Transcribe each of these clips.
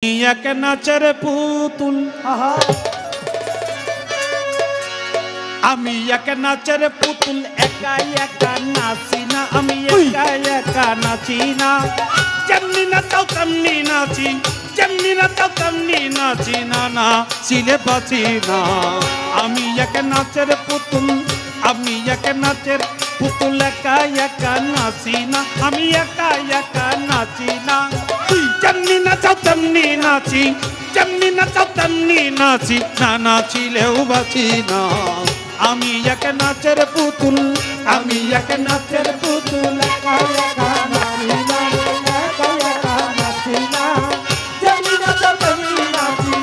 এক নাচের পুতুল আমি এক নাচের পুতুল একা একা নাচি না আমি একা একা নাচি না যেমনি নাচাও তেমনি নাচি যেমনি নাচাও তেমনি নাচি না না চিলে বাঁচি না আমি এক নাচের পুতুল আমি এক নাচের পুতুল একা একা নাচি না আমি একা একা নাচি না যেমনি নাচাও তেমনি নাচি যেমনি নাচাও তেমনি নাচি না নাচিলেও বাঁচি না আমি এক নাচের পুতুল আমি এক নাচের পুতুল একা একা নাচি না একা একা নাচি না যেমনি নাচাও তেমনি নাচি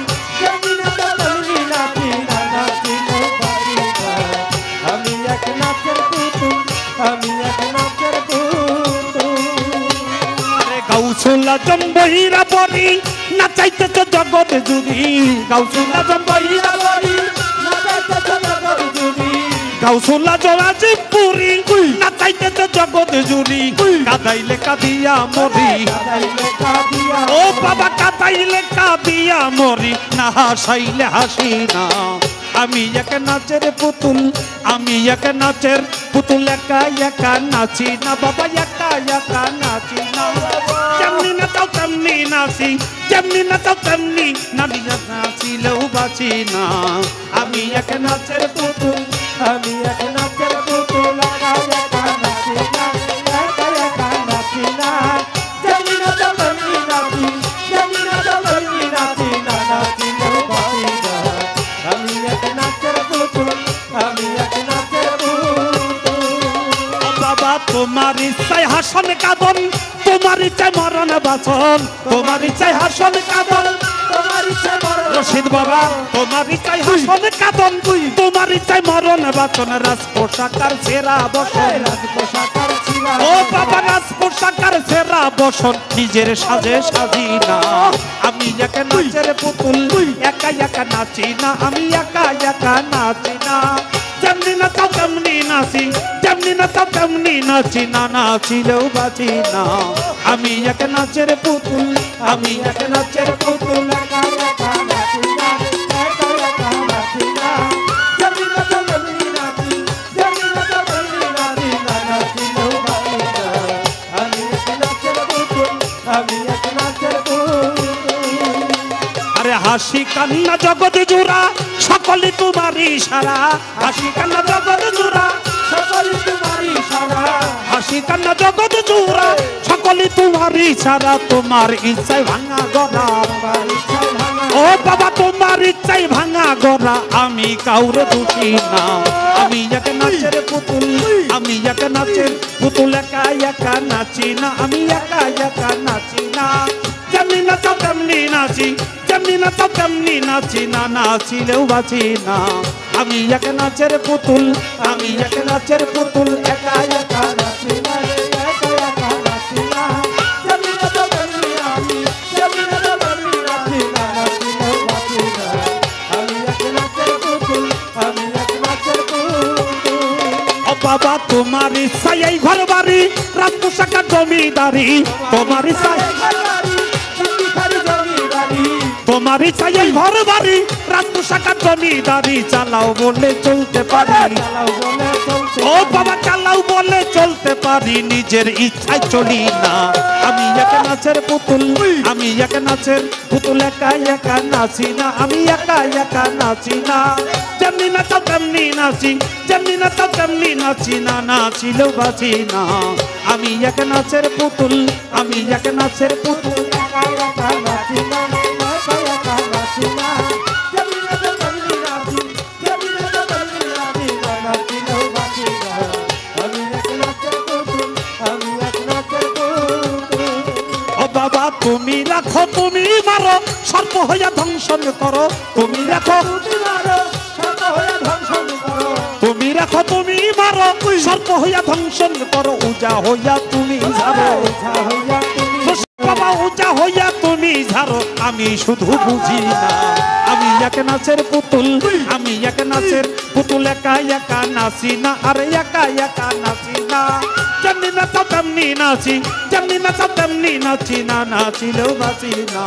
যেমনি নাচাও তেমনি নাচি না নাচিলেও বাঁচি না আমি এক নাচের পুতুল আমি এক নাচের পুতুল আরে গাউছলা জম্বহিরা বলি নাচাইতেছে জগৎ জুড়ি গাউছলা জম্বহিরা বলি নাচাইতেছে জগৎ জুড়ি গাউছলা জরাজিপুরি নাচাইতেছে জগৎ জুড়ি কাদাইলে কাদিয়া মরি ও বাবা কাদাইলে কাদিয়া মরি না হাসাইলে হাসি না আমি এক নাচের পুতুল আমি এক নাচের পুতুল একা একা নাচি না বাবা একা একা নাচি না যেমনি নাচাও তেমনি নাচি যেমনি নাচাও তেমনি নাচিলেও বাঁচি না আমি এক নাচের পুতুল আমি এক নাচের পুতুল একা একা নাচি না একা একা নাচি না যেমনি নাচাও তেমনি নাচি যেমনি নাচাও তেমনি নাচি না নাচিলেও বাঁচি না আমি এক নাচের পুতুল আমি এক নাচের পুতুল ও বাবা তোমার ইচ্ছায় হাসন কাঁদন তোমার ইচ্ছায় মরণ বাঁচন তোমার ইচ্ছায় হাসন কাঁদন তোমার ইচ্ছায় মরণ রশিদ বাবা তোমার ইচ্ছায় হাসন কাঁদন তোমার ইচ্ছায় মরণ বাঁচন রাজ পোশাকার সেরা বসন রাজ পোশাকার ছিলা ও বাবা রাজ পোশাকার সেরা বসন নিজের সাজে সাজি না আমি এক নাচের পুতুল একা একা নাচি না আমি একা একা নাচি না যেমনি নাচাও তেমনি নাচি যেমনি নাচাও তেমনি নাচি না নাচিলেও বাঁচি না আমি এক নাচের পুতুল আমি এক নাচের পুতুল একা একা নাচি না একা একা নাচি না যেমনি নাচাও তেমনি নাচি যেমনি নাচাও তেমনি নাচি না নাচিলেও বাঁচি না আমি এক নাচের পুতুল আমি এক নাচের পুতুল আরে হাসি কান্না জগৎ জোড়া সকলে তোমার ইশারা হাসি কান্না জগৎ জোড়া সকলে তোমার ইশারা হাসি কান্না জগৎ জোড়া সকলে তোমার ইশারা তোমার ইচ্ছায় ভাঙা গড়া ও বাবা তোমার ইচ্ছায় ভাঙা গড়া আমি কাউরে দোষী না আমি এক নাচের পুতুল আমি এক নাচের পুতুল একা একা নাচি না আমি একা একা নাচি না যেমনি নাচাও তেমনি নাচি যেমনি নাচাও তেমনি নাচি না নাচিলেও বাঁচি না আমি এক নাচের পুতুল আমি এক নাচের পুতুল একা একা নাচি না একা একা নাচি না যেমনি নাচাও তেমনি নাচি যেমনি নাচাও তেমনি নাচি না নাচিলেও বাঁচি না আমি এক নাচের পুতুল আমি এক নাচের পুতুল ও বাবা তোমার ইচ্ছায় এই ঘর বাড়ি রাজ পোশাকার জমিদারি তোমার ইচ্ছায় তোমার ইচ্ছায় ঘর বাড়ি রাজ পোশাকার জমিদারি চালাও বলে চলতে পারি ও বাবা চালাও বলে চলতে পারি নিজের ইচ্ছায় চলি না আমি এক নাচের পুতুল আমি এক নাচের পুতুল একা একা নাচি না আমি একা একা নাচি না যেমনি নাচাও তেমনি নাচি যেমনি নাচাও তেমনি নাচি না নাচিলেও বাঁচি না আমি এক নাচের পুতুল আমি এক নাচের পুতুল একা একা নাচি না বাবা তুমি রাখো তুমি মারো সর্প হইয়া ধ্বংসন করো তুমি রাখো তুমি মারো সর্প হইয়া ধ্বংসন করো তুমি রাখো তুমি মারো সর্প হইয়া ধ্বংসন করো উজা হইয়া তুমি ঝাড়ো বাবা উজা হইয়া তুমি ঝাড়ো আমি শুধু বুঝি না আমি এক নাচের পুতুল আমি এক নাচের পুতুল একা একা নাচি না আরে একা একা নাচি না যেমনি নাচাও তেমনি নাচি যেমনি নাচাও তেমনি নাচি না নাচিলেও বাঁচি না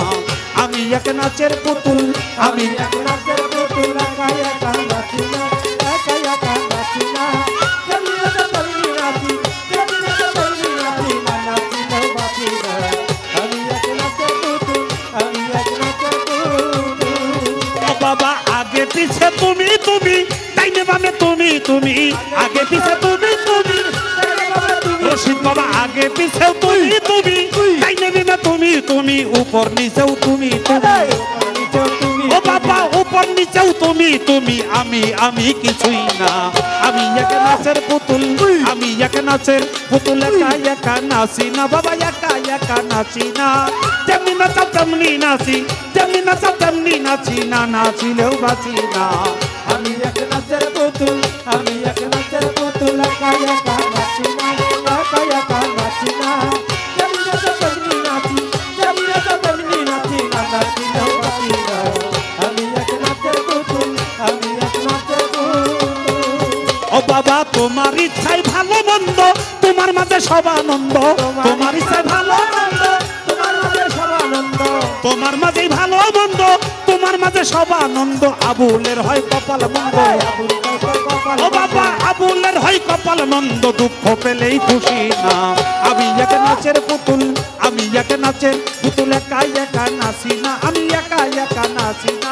আমি এক নাচের পুতুল আমি এক নাচের পুতুল একা একা নাচি না একা একা নাচি না যেমনি নাচাও তেমনি নাচি যেমনি নাচাও তেমনি নাচি না নাচিলেও বাঁচি না আমি এক নাচের পুতুল আমি এক নাচের পুতুল ও বাবা আগে পিছে তুমি তুমি ডাইনে বামে তুমি তুমি আগে পিছে তুমি তুমি রশিদ বাবা আগে পিছেও তুমি তুমি ডাইনে বামে তুমি তুমি উপর নিচেও তুমি তুমি ও বাবা উপর নিচেও তুমি তুমি আমি কিছুই না আমি এক নাচের পুতুল আমি এক নাচের পুতুল একা একা নাচি না বাবা একা একা নাচি না যেমনি নাচাও তেমনি নাচি যেমনি নাচাও তেমনি নাচি না নাচিলেও বাঁচি না আমি এক নাচের পুতুল আমি এক নাচের পুতুল একা একা নাচি না একা একা নাচি না যেমনি নাচাও তেমনি নাচি যেমনি নাচাও তেমনি নাচি না নাচিলেও বাঁচি না আমি এক নাচের পুতুল আমি এক নাচের পুতুল ও বাবা তোমার ইচ্ছাই ভালো মন্দ তোমার মাঝে সব আনন্দ তোমার ইচ্ছাই ভালো মন্দ তোমার মাঝে সব আনন্দ তোমার মাঝেই ভালো মন্দ তোমার মাঝে সব আনন্দ আবুলের হয় কপাল মন্দ ও বাবা আবুলের হয় কপাল মন্দ দুঃখ পেলেই খুশি না আমি এক নাচের পুতুল আমি এক নাচের পুতুল একা একা নাচি না আমি একা একা নাচি না